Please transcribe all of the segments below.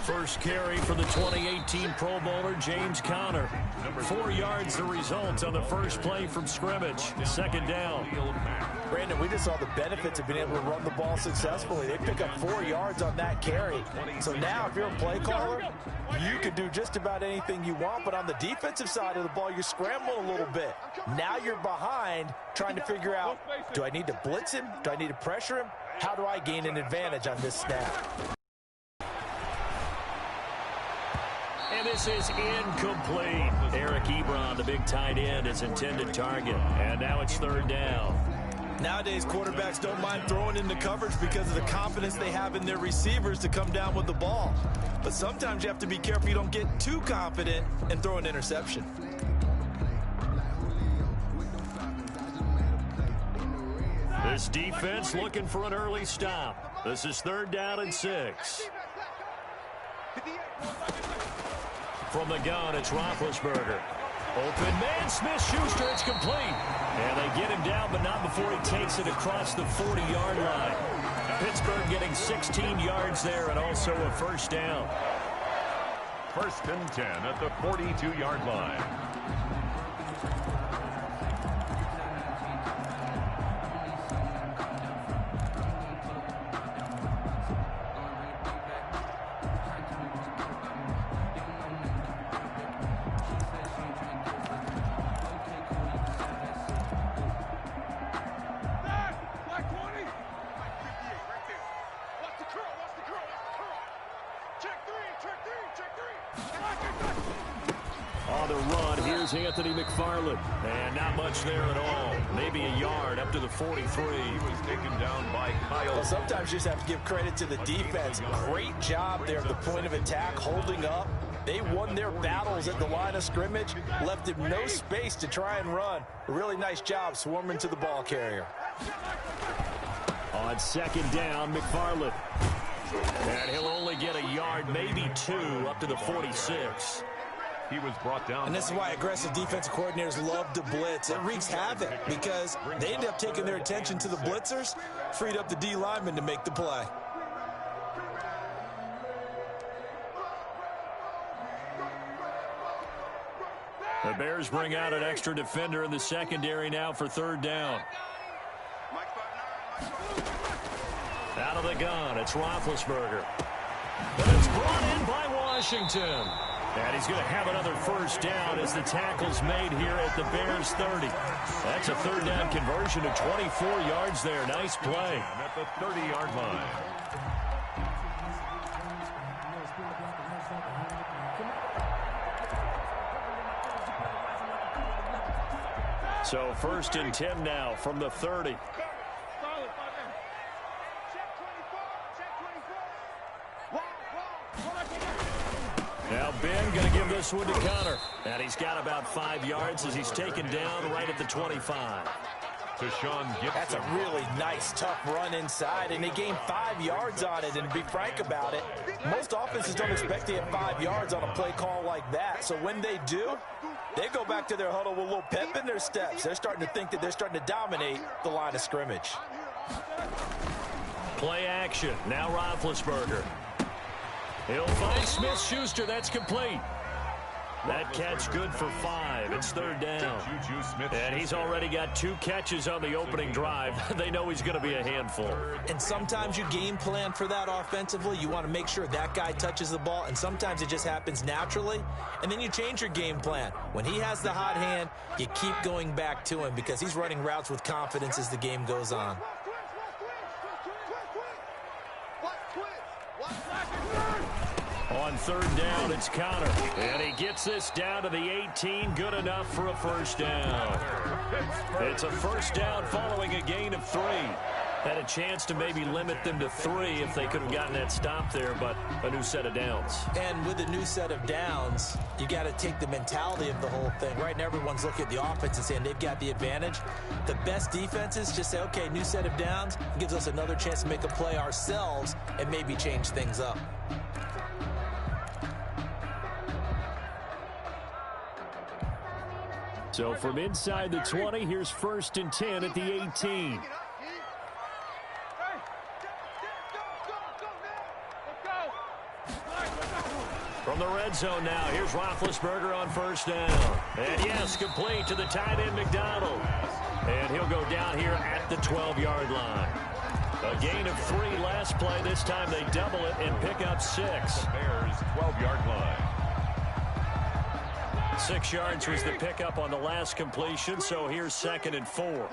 First carry for the 2018 Pro Bowler, James Conner. 4 yards the result on the first play from scrimmage. Second down. Brandon, we just saw the benefits of being able to run the ball successfully. They pick up 4 yards on that carry. So now if you're a play caller, you can do just about anything you want. But on the defensive side of the ball, you're scrambling a little bit. Now you're behind trying to figure out, do I need to blitz him? Do I need to pressure him? How do I gain an advantage on this snap? And this is incomplete. Eric Ebron, the big tight end, is intended target. And now it's third down. Nowadays, quarterbacks don't mind throwing into coverage because of the confidence they have in their receivers to come down with the ball. But sometimes you have to be careful you don't get too confident and throw an interception. This defense looking for an early stop. This is third down and 6. From the gun, it's Roethlisberger. Open man, Smith-Schuster, it's complete. And they get him down, but not before he takes it across the 40-yard line. Pittsburgh getting 16 yards there and also a first down. First and 10 at the 42-yard line. On the run, here's Anthony McFarland. And not much there at all. Maybe a yard up to the 43. He was taken down by Kyle. Well, sometimes you just have to give credit to the defense. Great job there at the point of attack, holding up. They won their battles at the line of scrimmage, left him no space to try and run. A really nice job swarming to the ball carrier. On second down, McFarland. And he'll only get a yard, maybe 2, up to the 46. He was brought down. And this is why aggressive defensive coordinators love to blitz. It wreaks havoc because they end up taking their attention to the blitzers, freed up the D lineman to make the play. The Bears bring out an extra defender in the secondary now for third down. Out of the gun, it's Roethlisberger. And it's brought in by Washington. And he's going to have another first down as the tackle's made here at the Bears 30. That's a third down conversion of 24 yards there. Nice play. At the 30-yard line. So first and 10 now from the 30. Now Ben going to give this one to Conner. And he's got about 5 yards as he's taken down right at the 25. To Sean Gibson. That's a really nice, tough run inside, and they gained 5 yards on it. And to be frank about it, most offenses don't expect to get 5 yards on a play call like that. So when they do, they go back to their huddle with a little pep in their steps. They're starting to think that they're starting to dominate the line of scrimmage. Play action. Now Roethlisberger. He'll find Smith-Schuster. That's complete. That catch good for 5. It's third down. And he's already got 2 catches on the opening drive. They know he's going to be a handful. And sometimes you game plan for that offensively. You want to make sure that guy touches the ball, and sometimes it just happens naturally. And then you change your game plan. When he has the hot hand, you keep going back to him because he's running routes with confidence as the game goes on. On third down, it's Conner. And he gets this down to the 18. Good enough for a first down. It's a first down following a gain of 3. Had a chance to maybe limit them to 3 if they could have gotten that stop there, but a new set of downs. And with a new set of downs, you got to take the mentality of the whole thing. Right now, everyone's looking at the offense and saying they've got the advantage. The best defenses just say, okay, new set of downs. It gives us another chance to make a play ourselves and maybe change things up. So from inside the 20, here's first and 10 at the 18. From the red zone now, here's Roethlisberger on first down. And yes, complete to the tight end McDonald. And he'll go down here at the 12-yard line. A gain of 3 last play. This time they double it and pick up 6. Bears 12-yard line. 6 yards was the pickup on the last completion, so here's 2nd and 4.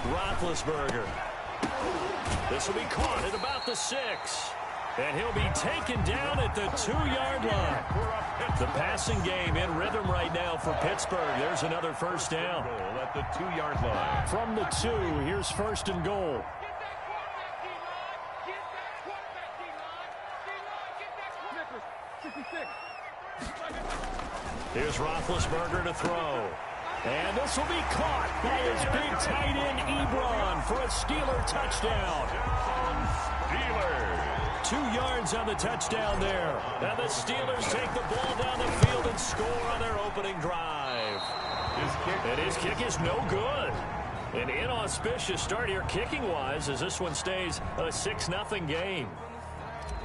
Roethlisberger. This will be caught at about the 6. And he'll be taken down at the 2-yard line. The passing game in rhythm right now for Pittsburgh. There's another first down. At the 2-yard line. From the 2, here's 1st and goal. Here's Roethlisberger to throw. And this will be caught by his big tight end Ebron for a Steeler touchdown. Steelers. 2 yards on the touchdown there. And the Steelers take the ball down the field and score on their opening drive. And his kick is no good. An inauspicious start here kicking-wise as this one stays a 6-0 game.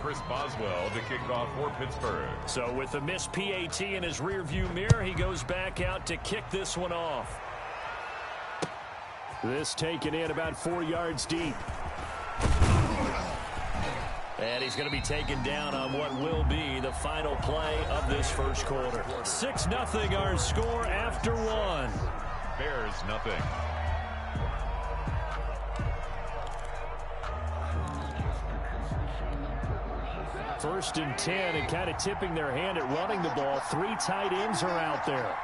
Chris Boswell to kick off for Pittsburgh. So with the missed PAT in his rearview mirror, he goes back out to kick this one off. This taken in about 4 yards deep. And he's going to be taken down on what will be the final play of this first quarter. 6-0 our score after 1. Bears nothing. First and 10, and kind of tipping their hand at running the ball. 3 tight ends are out there.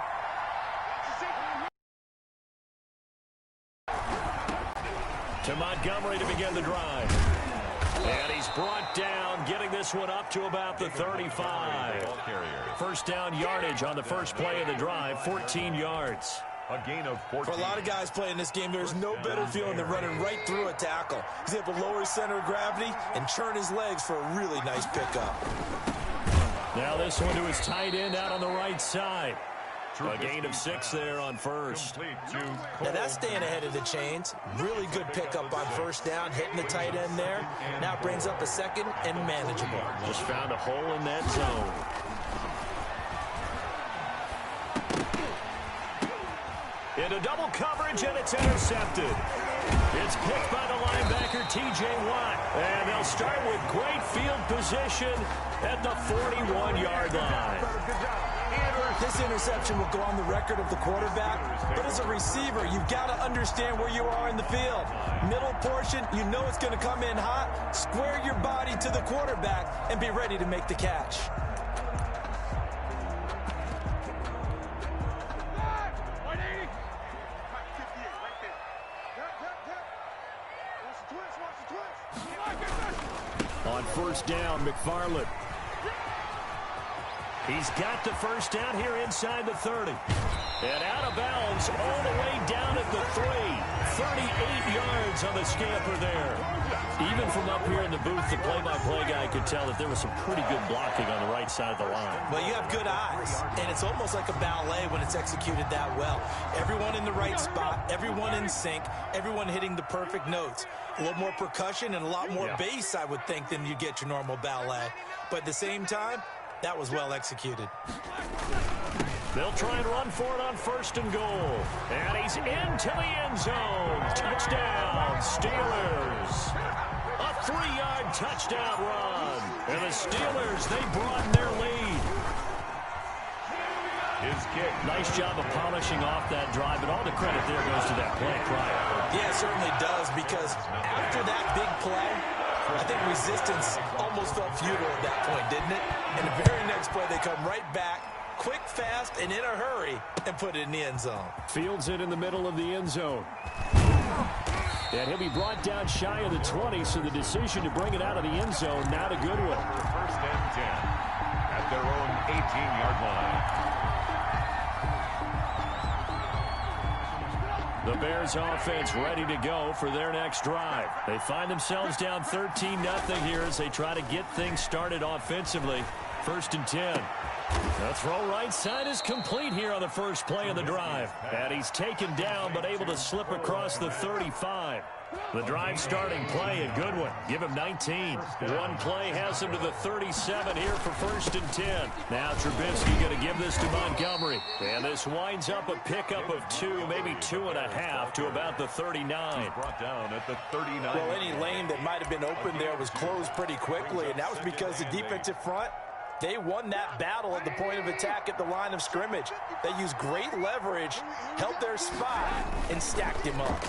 To Montgomery to begin the drive. And he's brought down, getting this one up to about the 35. First down yardage on the first play of the drive, 14 yards. A gain of 14. For a lot of guys playing this game, there's no better feeling than running right through a tackle. He's able to lower his center of gravity and turn his legs for a really nice pickup. Now this one to his tight end out on the right side. A gain of 6 there on first. Now that's staying ahead of the chains. Really good pickup on first down, hitting the tight end there. Now brings up a 2nd and manageable. Just found a hole in that zone. Into double coverage, and it's intercepted. It's picked by the linebacker, T.J. Watt. And they'll start with great field position at the 41-yard line. This interception will go on the record of the quarterback, but as a receiver, you've got to understand where you are in the field. Middle portion, you know it's going to come in hot. Square your body to the quarterback and be ready to make the catch. On first down, McFarland. He's got the first down here inside the 30. And out of bounds all the way down at the 3. 38 yards on the scamper there. Even from up here in the booth, the play-by-play guy could tell that there was some pretty good blocking on the right side of the line. Well, you have good eyes, and it's almost like a ballet when it's executed that well. Everyone in the right spot, everyone in sync, everyone hitting the perfect notes. A little more percussion and a lot more bass, I would think, than you get your normal ballet. But at the same time, that was well executed. They'll try and run for it on first and goal. And he's into the end zone. Touchdown, Steelers. A 3-yard touchdown run. And the Steelers, they broaden their lead. His kick. Nice job of polishing off that drive, and all the credit there goes to that play prior. Yeah, it certainly does, because after that big play, I think resistance almost felt futile at that point, didn't it? And the very next play, they come right back, quick, fast, and in a hurry, and put it in the end zone. Fields it in the middle of the end zone. And he'll be brought down shy of the 20, so the decision to bring it out of the end zone, not a good one. First and 10 at their own 18-yard line. The Bears offense ready to go for their next drive. They find themselves down 13-0 here as they try to get things started offensively. First and 10. The throw right side is complete here on the first play of the drive. And he's taken down but able to slip across the 35. The drive starting play, a good one. Give him 19. One play has him to the 37 here for 1st and 10. Now Trubisky going to give this to Montgomery. And this winds up a pickup of 2, maybe 2.5 to about the 39. Brought down at the 39. Well, any lane that might have been open there was closed pretty quickly, and that was because the defensive front, they won that battle at the point of attack at the line of scrimmage. They used great leverage, held their spot, and stacked him up.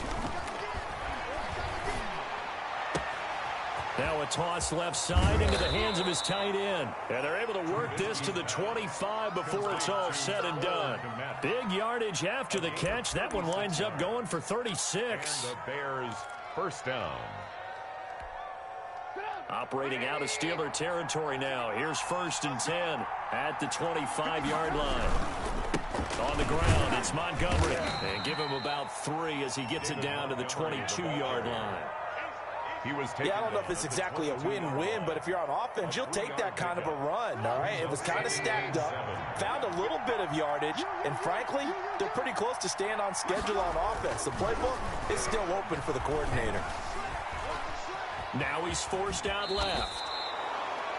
Now a toss left side into the hands of his tight end. And they're able to work this to the 25 before it's all said and done. Big yardage after the catch. That one winds up going for 36. The Bears first down. Operating out of Steeler territory now. Here's 1st and 10 at the 25-yard line. On the ground, it's Montgomery. And give him about 3 as he gets it down to the 22-yard line. Yeah, I don't know if it's exactly a win-win, but if you're on offense, you'll take that kind of a run, all right? It was kind of stacked up, found a little bit of yardage, and frankly, they're pretty close to staying on schedule on offense. The playbook is still open for the coordinator. Now he's forced out left.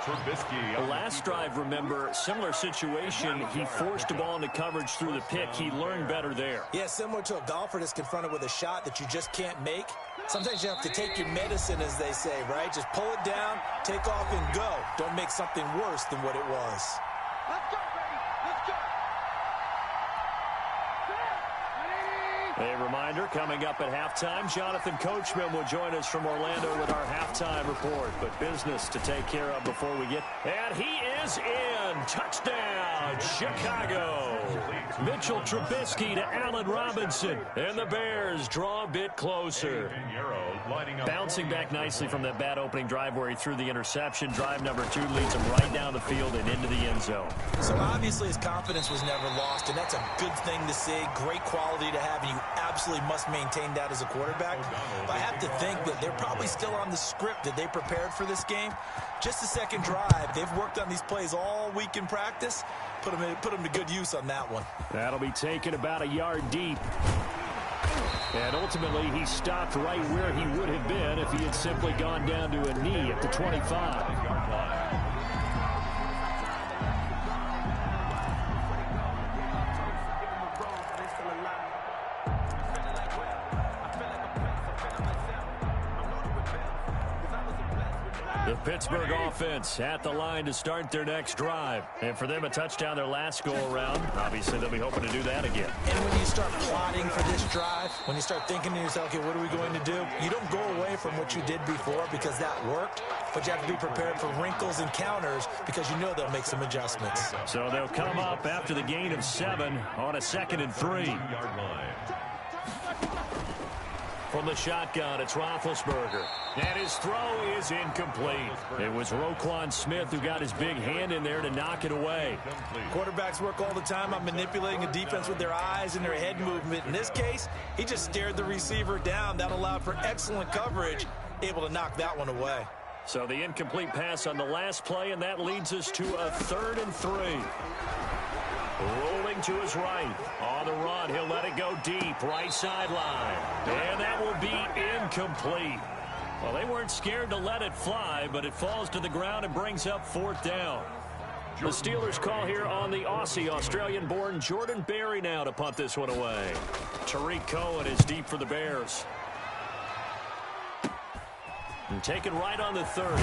Trubisky. The last drive, remember, similar situation. He forced the ball into coverage through the pick. He learned better there. Yeah, similar to a golfer that's confronted with a shot that you just can't make. Sometimes you have to take your medicine, as they say, right? Just pull it down, take off, and go. Don't make something worse than what it was. Let's go, baby. Let's go. A reminder, coming up at halftime, Jonathan Coachman will join us from Orlando with our halftime report. But business to take care of before we get... And he is in! Touchdown, Chicago! Mitchell Trubisky to Allen Robinson. And the Bears draw a bit closer. Bouncing back nicely from that bad opening drive where he threw the interception. Drive number 2 leads him right down the field and into the end zone. So obviously his confidence was never lost, and that's a good thing to see. Great quality to have, and you absolutely must maintain that as a quarterback. But I have to think that they're probably still on the script that they prepared for this game. Just the second drive. They've worked on these plays all week in practice. Put them to good use on that one. That'll be taken about a yard deep. And ultimately, he stopped right where he would have been if he had simply gone down to a knee at the 25. The Pittsburgh offense at the line to start their next drive. And for them, a touchdown their last go-around. Obviously, they'll be hoping to do that again. And when you start plotting for this drive, when you start thinking to yourself, okay, what are we going to do? You don't go away from what you did before because that worked, but you have to be prepared for wrinkles and counters because you know they'll make some adjustments. So they'll come up after the gain of 7 on a 2nd and 3. From the shotgun, it's Roethlisberger. And his throw is incomplete. It was Roquan Smith who got his big hand in there to knock it away. Quarterbacks work all the time on manipulating a defense with their eyes and their head movement. In this case, he just stared the receiver down. That allowed for excellent coverage, able to knock that one away. So the incomplete pass on the last play, and that leads us to a 3rd and 3. Rolling to his right. On the run, he'll let it go deep. Right sideline. And that will be incomplete. Well, they weren't scared to let it fly, but it falls to the ground and brings up 4th down. The Steelers call here on the Aussie, Australian-born Jordan Berry now to punt this one away. Tariq Cohen is deep for the Bears. And taken right on the 30.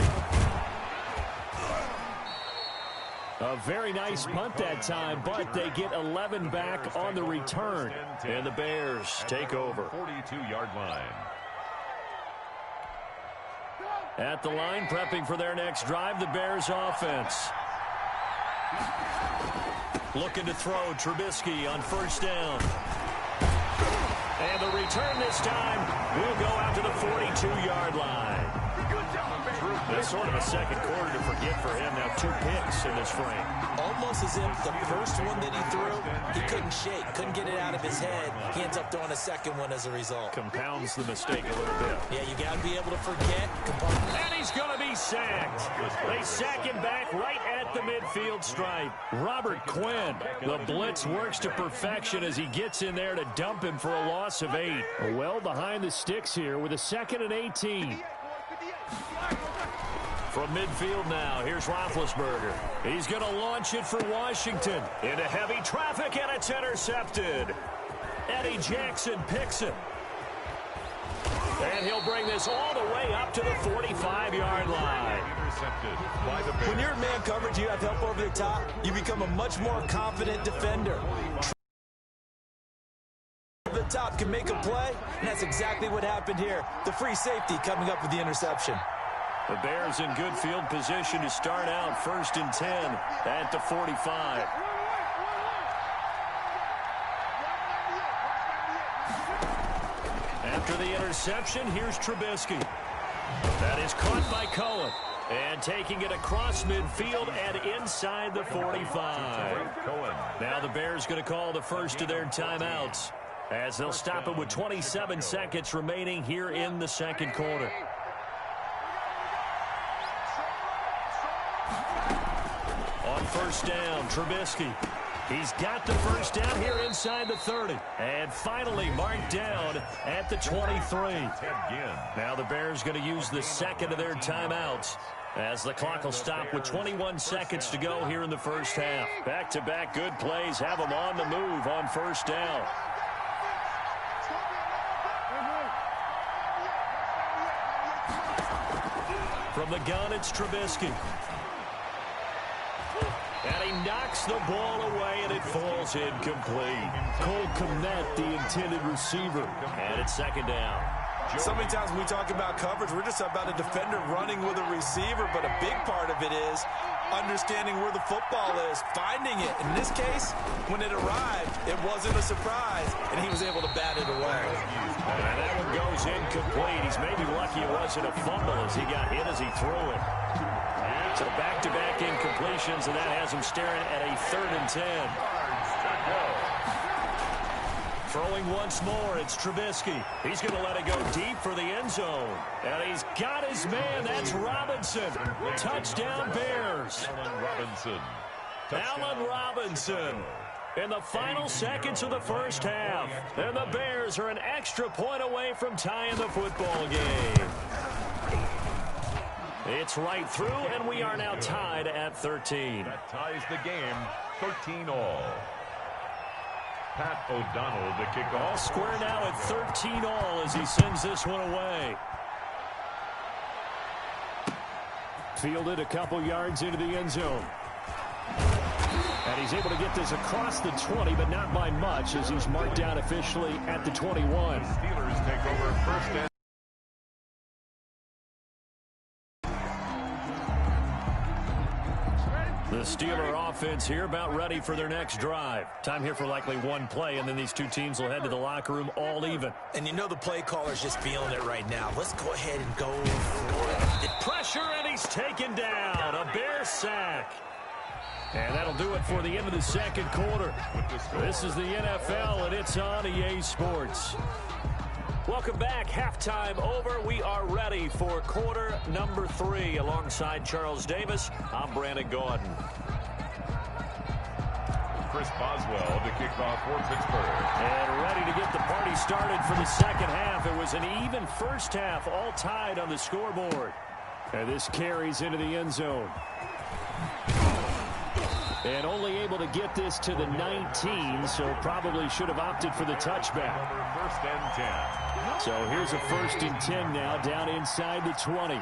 A very nice punt that time, but they get 11 back on the return. And the Bears take over. 42-yard line. At the line, prepping for their next drive, the Bears offense. Looking to throw, Trubisky on 1st down. And the return this time will go out to the 42-yard line. That's sort of a second quarter to forget for him. Now 2 picks in this frame. Almost as if the first one that he threw, he couldn't shake, couldn't get it out of his head. He ends up throwing a second one as a result. Compounds the mistake a little bit. Yeah, you got to be able to forget. And he's going to be sacked. They sack him back right at the midfield stripe. Robert Quinn, the blitz works to perfection as he gets in there to dump him for a loss of 8. Well behind the sticks here with a 2nd and 18. From midfield now, here's Roethlisberger. He's going to launch it for Washington. Into heavy traffic, and it's intercepted. Eddie Jackson picks it. And he'll bring this all the way up to the 45-yard line. When you're in man coverage, you have help over the top, you become a much more confident defender. The top can make a play, and that's exactly what happened here. The free safety coming up with the interception. The Bears in good field position to start out 1st and 10 at the 45. After the interception, here's Trubisky. That is caught by Cohen. And taking it across midfield and inside the 45. Now the Bears going to call the first of their timeouts, as they'll stop it with 27 seconds remaining here in the second quarter. On first down, Trubisky. He's got the first down here inside the 30. And finally marked down at the 23. Now the Bears going to use the second of their timeouts, as the clock will stop with 21 seconds to go here in the first half. Back-to-back good plays have them on the move on first down. From the gun, it's Trubisky. And he knocks the ball away, and it falls incomplete. Cole Kmet, the intended receiver. And it's second down. So many times when we talk about coverage, we're just about a defender running with a receiver, but a big part of it is understanding where the football is, finding it. In this case, when it arrived, it wasn't a surprise, and he was able to bat it away. And that one goes incomplete. He's maybe lucky it wasn't a fumble as he got hit as he threw it. So back-to-back incompletions, and that has him staring at a 3rd and 10. Throwing once more, it's Trubisky. He's going to let it go deep for the end zone. And he's got his man. That's Robinson. Touchdown, Bears. Allen Robinson. In the final seconds of the first half. And the Bears are an extra point away from tying the football game. It's right through, and we are now tied at 13. That ties the game, 13-all. Pat O'Donnell to kick off. Square now at 13-all as he sends this one away. Fielded a couple yards into the end zone. And he's able to get this across the 20, but not by much, as he's marked down officially at the 21. The Steelers take over first and the Steeler offense here about ready for their next drive. Time here for likely one play, and then these two teams will head to the locker room all even. And you know the play caller's just feeling it right now. Let's go ahead and go for it. Pressure, and he's taken down. A Bear sack. And that'll do it for the end of the second quarter. This is the NFL, and it's on EA Sports. Welcome back. Halftime over. We are ready for quarter number 3. Alongside Charles Davis, I'm Brandon Gaudin. Chris Boswell to kick off for Pittsburgh. And ready to get the party started for the second half. It was an even first half, all tied on the scoreboard. And this carries into the end zone. And only able to get this to the 19, so probably should have opted for the touchback. First and 10. So here's a 1st and 10 now, down inside the 20.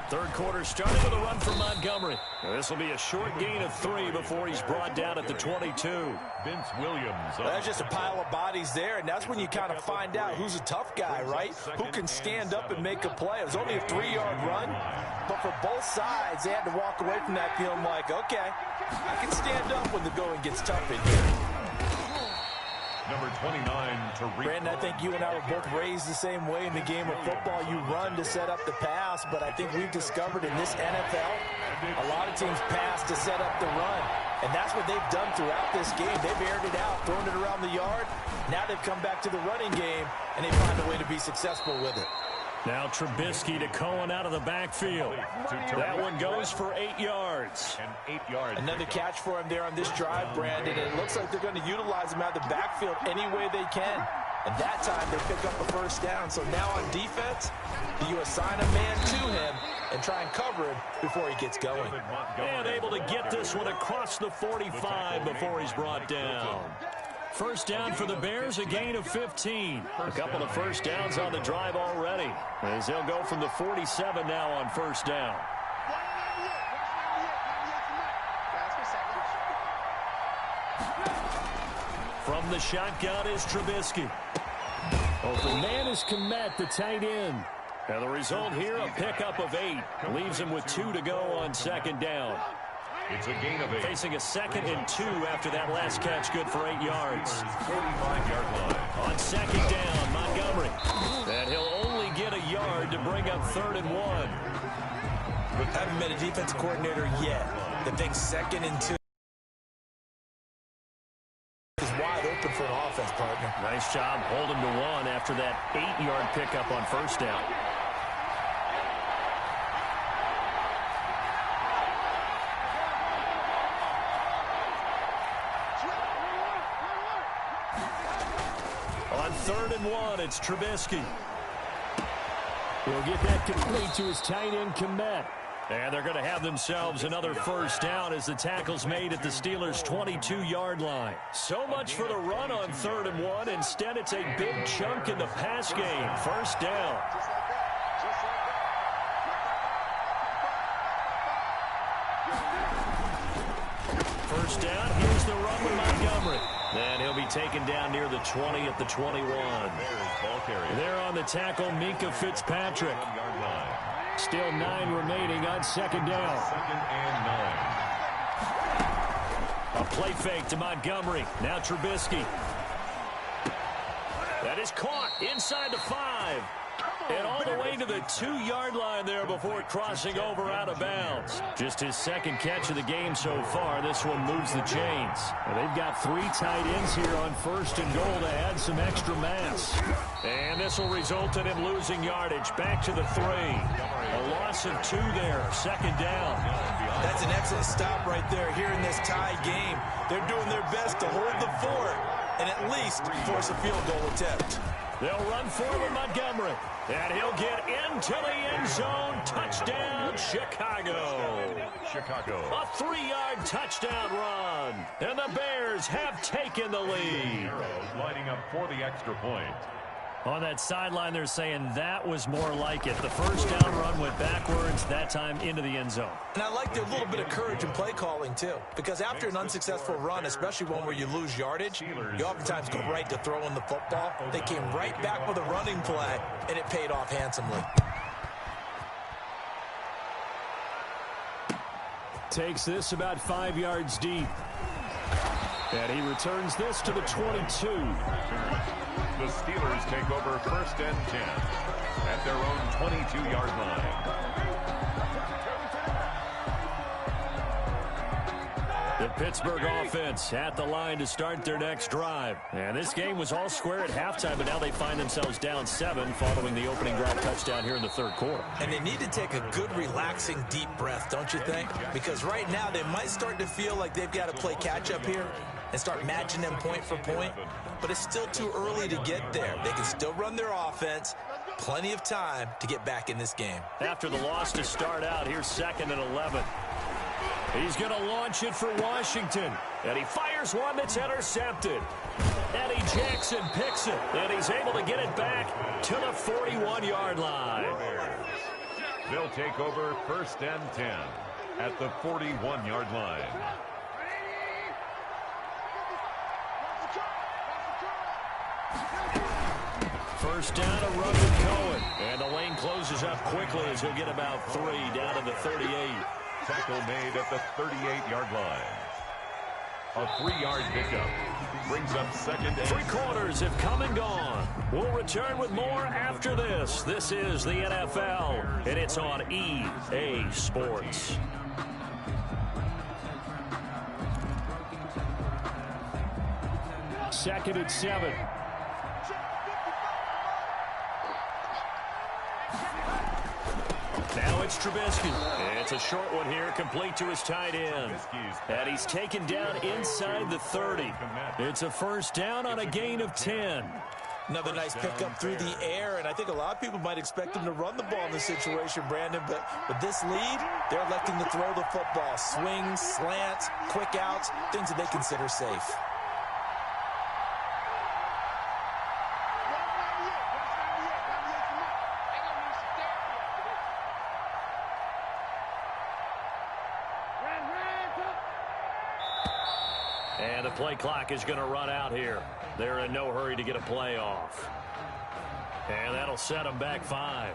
Third quarter starting with a run from Montgomery. This will be a short gain of 3 before he's brought down at the 22. Vince Williams. That's just a pile of bodies there, and that's when you kind of find out who's a tough guy, right? Who can stand up and make a play. It was only a 3-yard run, but for both sides, they had to walk away from that feeling like, okay, I can stand up when the going gets tough in here. number 29, Tariq. Brandon, I think you and I were both raised the same way in the game of football. You run to set up the pass, but I think we've discovered in this NFL, a lot of teams pass to set up the run. And that's what they've done throughout this game. They've aired it out, thrown it around the yard. Now they've come back to the running game, and they find a way to be successful with it. Now Trubisky to Cohen out of the backfield. That one goes for 8 yards. And 8 yards. Another catch for him there on this drive, Brandon. And it looks like they're going to utilize him out of the backfield any way they can. And that time they pick up a first down. So now on defense, do you assign a man to him and try and cover him before he gets going? And able to get this one across the 45 before he's brought down. First down for the Bears, a gain of 15. A couple of first downs on the drive already, as they'll go from the 47 now on first down. From the shotgun is Trubisky. Open man is Kmet, the tight end. And the result here, a pickup of 8. Leaves him with 2 to go on second down. It's a gain of 8. Facing a 2nd and 2 after that last catch, good for 8 yards. 45-yard line. On second down, Montgomery. And he'll only get a yard to bring up 3rd and 1. Haven't met a defensive coordinator yet that thinks 2nd and 2 is wide open for an offense, partner. Nice job holding to 1 after that 8-yard pickup on first down. On 3rd and 1, it's Trubisky. He'll get that complete to his tight end, Kmet. And they're going to have themselves another first down as the tackle's made at the Steelers' 22-yard line. So much for the run on 3rd and 1. Instead, it's a big chunk in the pass game. First down. First down, here's the run with Montgomery. And he'll be taken down near the 20 at the 21. There on the tackle, Minkah Fitzpatrick. Still 9 remaining on second down. 2nd and 9. A play fake to Montgomery. Now Trubisky. That is caught inside the 5. And all the way to the 2-yard line there before crossing over out of bounds. Just his 2nd catch of the game so far. This one moves the chains. And they've got 3 tight ends here on 1st and goal to add some extra mass. And this will result in him losing yardage. Back to the 3. A loss of 2 there. 2nd down. That's an excellent stop right there here in this tie game. They're doing their best to hold the fort and at least force a field goal attempt. They'll run forward Montgomery. And he'll get into the end zone. Touchdown, Chicago. A 3-yard touchdown run. And the Bears have taken the lead. Lining up for the extra point. On that sideline, they're saying that was more like it. The first down run went backwards, that time into the end zone. And I like their little bit of courage in play calling, too. Because after an unsuccessful run, especially one where you lose yardage, you oftentimes go right to throwing the football. They came right back with a running play, and it paid off handsomely. Takes this about 5 yards deep. And he returns this to the 22. The Steelers take over 1st and 10 at their own 22-yard line. The Pittsburgh offense at the line to start their next drive. And this game was all square at halftime, but now they find themselves down 7 following the opening drive touchdown here in the 3rd quarter. And they need to take a good, relaxing, deep breath, don't you think? Because right now they might start to feel like they've got to play catch-up here and start matching them point for point. But it's still too early to get there. They can still run their offense. Plenty of time to get back in this game. After the loss to start out, here's 2nd and 11. He's going to launch it for Washington. And he fires one that's intercepted. Eddie Jackson picks it. And he's able to get it back to the 41-yard line. They'll take over 1st and 10 at the 41-yard line. First down, a run with Cohen. And the lane closes up quickly as he'll get about 3 down to the 38. Tackle made at the 38-yard line. A 3-yard pickup. Brings up second and 3 quarters have come and gone. We'll return with more after this. This is the NFL, and it's on EA Sports. Second and 7. Now it's Trubisky. It's a short one here, complete to his tight end. And he's taken down inside the 30. It's a first down on a gain of 10. Another nice pickup through the air, and I think a lot of people might expect him to run the ball in this situation, Brandon, but with this lead, they're electing to throw the football. Swings, slants, quick outs, things that they consider safe. And the play clock is going to run out here. They're in no hurry to get a play off. And that'll set them back 5.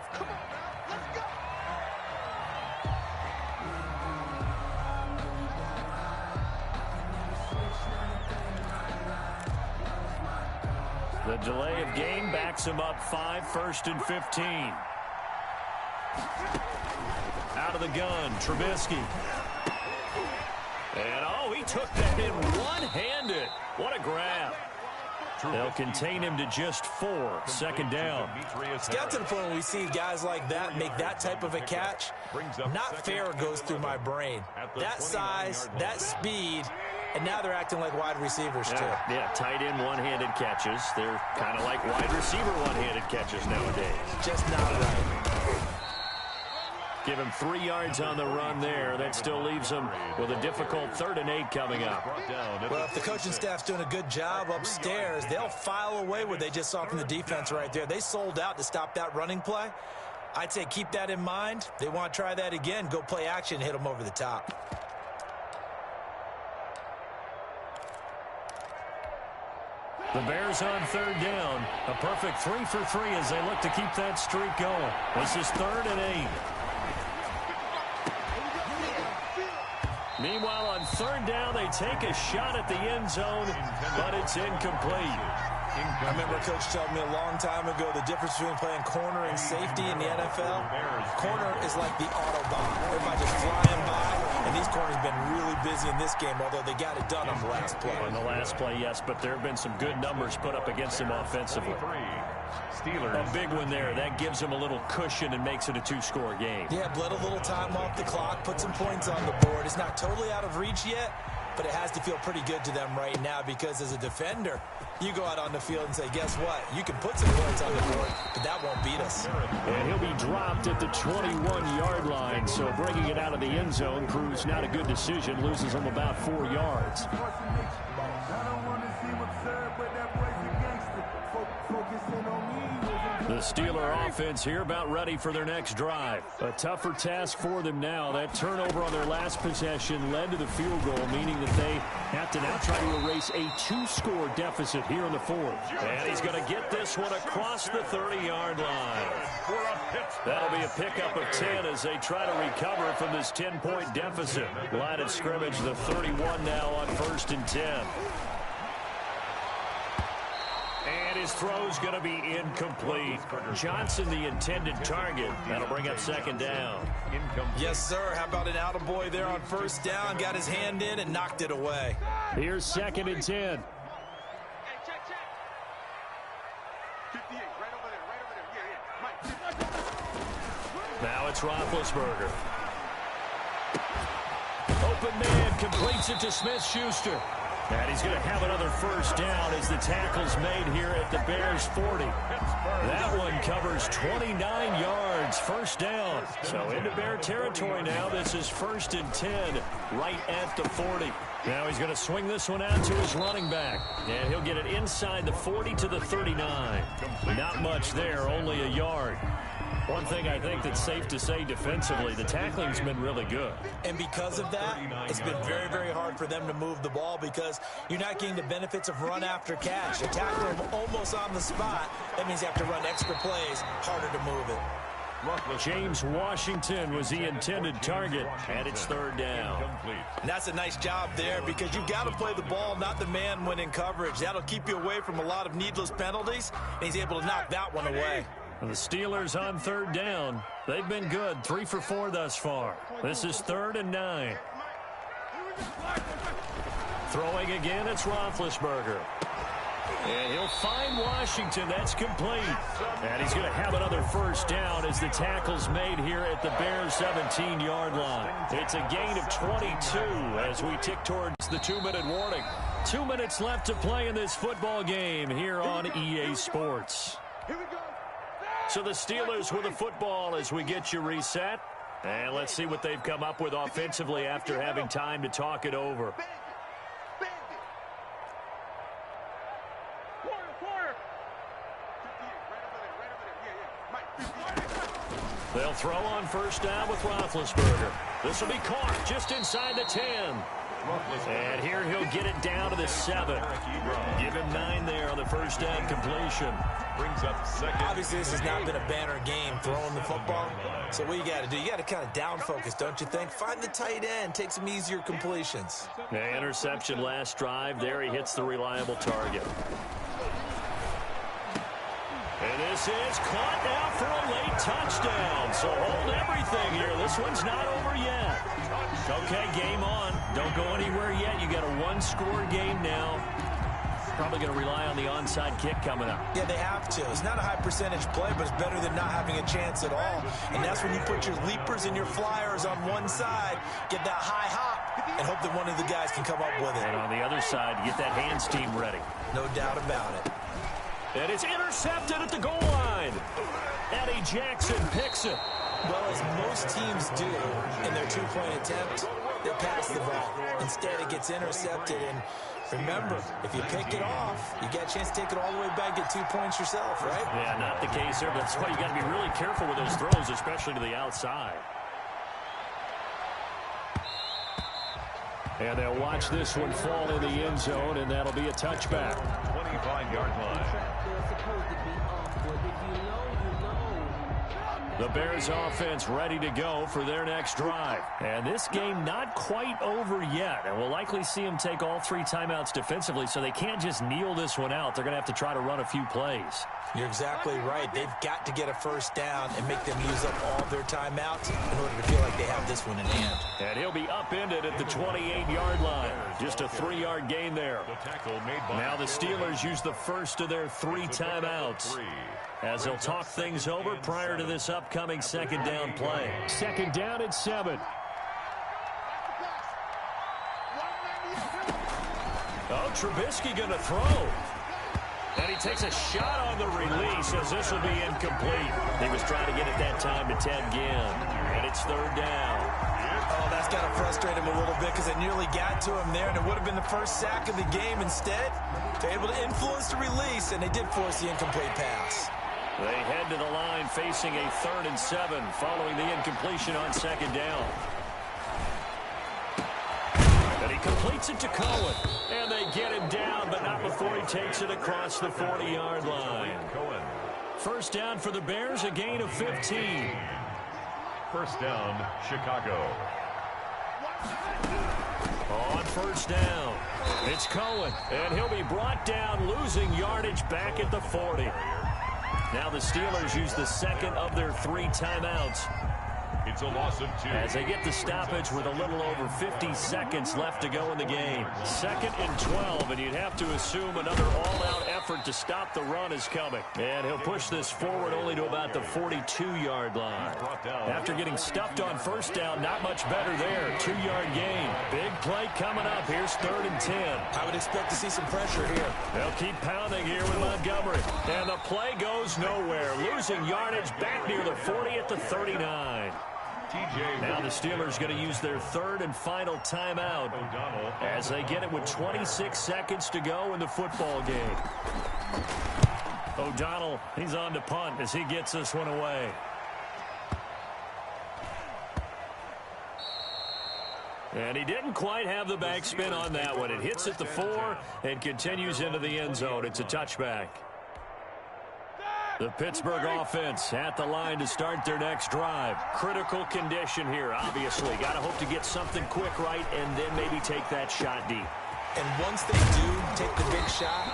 The delay of game backs them up 5, 1st and 15. Out of the gun, Trubisky. And, oh, he took that in one-handed. What a grab. They'll contain him to just 4. Second down. It's got to the point when we see guys like that make that type of a catch. Not fair goes through my brain. That size, that speed, and now they're acting like wide receivers, too. Yeah, tight end one-handed catches. They're kind of like wide receiver one-handed catches nowadays. Just not right. Give him 3 yards on the run there. That still leaves him with a difficult 3rd and 8 coming up. Well, if the coaching staff's doing a good job upstairs, they'll file away what they just saw from the defense right there. They sold out to stop that running play. I'd say keep that in mind. They want to try that again. Go play action, hit them over the top. The Bears on 3rd down. A perfect 3 for 3 as they look to keep that streak going. This is 3rd and 8. Meanwhile, on 3rd down, they take a shot at the end zone, but it's incomplete. I remember a coach telling me a long time ago the difference between playing corner and safety in the NFL. Corner is like the Autobahn. Everybody just flying by, and these corners have been really busy in this game, although they got it done on the last play. On the last play, yes, but there have been some good numbers put up against them offensively. A big one there. That gives them a little cushion and makes it a 2-score game. Yeah, bled a little time off the clock, put some points on the board. It's not totally out of reach yet, but it has to feel pretty good to them right now because as a defender, you go out on the field and say, guess what? You can put some points on the board, but that won't beat us. And he'll be dropped at the 21-yard line, so bringing it out of the end zone proves not a good decision, loses him about 4 yards. The Steeler offense here about ready for their next drive. A tougher task for them now. That turnover on their last possession led to the field goal, meaning that they have to now try to erase a 2-score deficit here in the 4th. And he's going to get this one across the 30-yard line. That'll be a pickup of 10 as they try to recover from this 10-point deficit. Line of scrimmage, the 31 now on 1st and 10. And his throw's going to be incomplete. Johnson, the intended target. That'll bring up 2nd down. Yes, sir. How about an attaboy there on 1st down? Got his hand in and knocked it away. Here's 2nd and 10. Now it's Roethlisberger. Open man completes it to Smith-Schuster. And he's going to have another 1st down as the tackle's made here at the Bears 40. That one covers 29 yards, 1st down. So into Bear territory now. This is 1st and 10 right at the 40. Now he's going to swing this one out to his running back. And he'll get it inside the 40 to the 39. Not much there, only a yard. One thing I think that's safe to say defensively, the tackling's been really good. And because of that, it's been very, very hard for them to move the ball because you're not getting the benefits of run after catch. You tackle them almost on the spot. That means you have to run extra plays, harder to move it. James Washington was the intended target, and it's third down. And that's a nice job there because you've got to play the ball, not the man when in coverage. That'll keep you away from a lot of needless penalties, and he's able to knock that one away. The Steelers on third down. They've been good, 3 for 4 thus far. This is 3rd and 9. Throwing again, it's Roethlisberger. And he'll find Washington. That's complete. And he's going to have another first down as the tackle's made here at the Bears' 17-yard line. It's a gain of 22 as we tick towards the 2-minute warning. 2 minutes left to play in this football game here on EA Sports. So the Steelers with the football as we get you reset. And let's see what they've come up with offensively after having time to talk it over. They'll throw on first down with Roethlisberger. This will be caught just inside the 10. And here he'll get it down to the 7. Give him 9 there on the first down completion. Brings up second. Obviously, this has not been a banner game throwing the football. So what you got to do, you got to kind of down focus, don't you think? Find the tight end, take some easier completions. The interception last drive. There he hits the reliable target. And this is caught now for a late touchdown. So hold everything here. This one's not over yet. Okay, game on. Don't go anywhere yet. You got a one-score game now. Probably going to rely on the onside kick coming up. Yeah, they have to. It's not a high percentage play, but it's better than not having a chance at all. And that's when you put your leapers and your flyers on one side, get that high hop, and hope that one of the guys can come up with it. And on the other side, get that hands team ready. No doubt about it. And it's intercepted at the goal line. Eddie Jackson picks it. Well, as most teams do in their two-point attempt, they pass the ball. Instead, it gets intercepted. And remember, if you pick it off, you got a chance to take it all the way back, get 2 points yourself, right? Yeah, not the case there. But that's why you got to be really careful with those throws, especially to the outside. And they'll watch this one fall in the end zone, and that'll be a touchback. 25-yard line. The Bears offense ready to go for their next drive. And this game not quite over yet. And we'll likely see them take all 3 timeouts defensively, so they can't just kneel this one out. They're going to have to try to run a few plays. You're exactly right. They've got to get a first down and make them use up all their timeouts in order to feel like they have this one in hand. And he'll be upended at the 28-yard line. Just a 3-yard gain there. Now the Steelers use the first of their 3 timeouts as they'll talk things over prior to this upcoming second down play. Second down at 7. Oh, Trubisky going to throw. And he takes a shot on the release as this will be incomplete. He was trying to get it that time to Ted Ginn. And it's third down. Oh, that's got to frustrate him a little bit because it nearly got to him there, and it would have been the first sack of the game. Instead, they're able to influence the release, and they did force the incomplete pass. They head to the line facing a 3rd and 7 following the incompletion on second down. And he completes it to Cohen. And they get him down, but not before he takes it across the 40-yard line. First down for the Bears, a gain of 15. First down, Chicago. On first down, it's Cohen. And he'll be brought down, losing yardage back at the 40. Now the Steelers use the second of their 3 timeouts. It's a loss of 2. As they get the stoppage with a little over 50 seconds left to go in the game. 2nd and 12, and you'd have to assume another all-out effort to stop the run is coming. And he'll push this forward only to about the 42-yard line. After getting stuffed on first down, not much better there. 2-yard gain. Big play coming up. Here's 3rd and 10. I would expect to see some pressure here. They'll keep pounding here with Montgomery. And the play goes nowhere. Losing yardage back near the 40 at the 39. Now the Steelers going to use their 3rd and final timeout as they get it with 26 seconds to go in the football game. O'Donnell, he's on to punt as he gets this one away. And he didn't quite have the backspin on that one. It hits at the 4 and continues into the end zone. It's a touchback. The Pittsburgh offense at the line to start their next drive. Critical condition here, obviously. Got to hope to get something quick right and then maybe take that shot deep. And once they do take the big shot,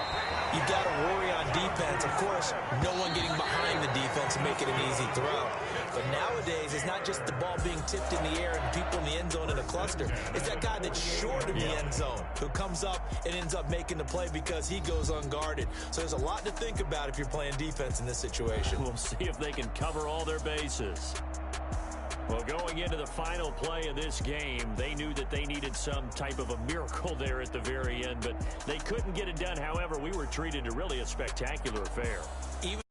you've got to worry on defense. Of course, no one getting behind the defense and making an easy throw. But nowadays, it's not just the ball being tipped in the air and people in the end zone in a cluster. It's that guy that's short of the end zone who comes up and ends up making the play because he goes unguarded. So there's a lot to think about if you're playing defense in this situation. We'll see if they can cover all their bases. Well, going into the final play of this game, they knew that they needed some type of a miracle there at the very end, but they couldn't get it done. However, we were treated to really a spectacular affair. Even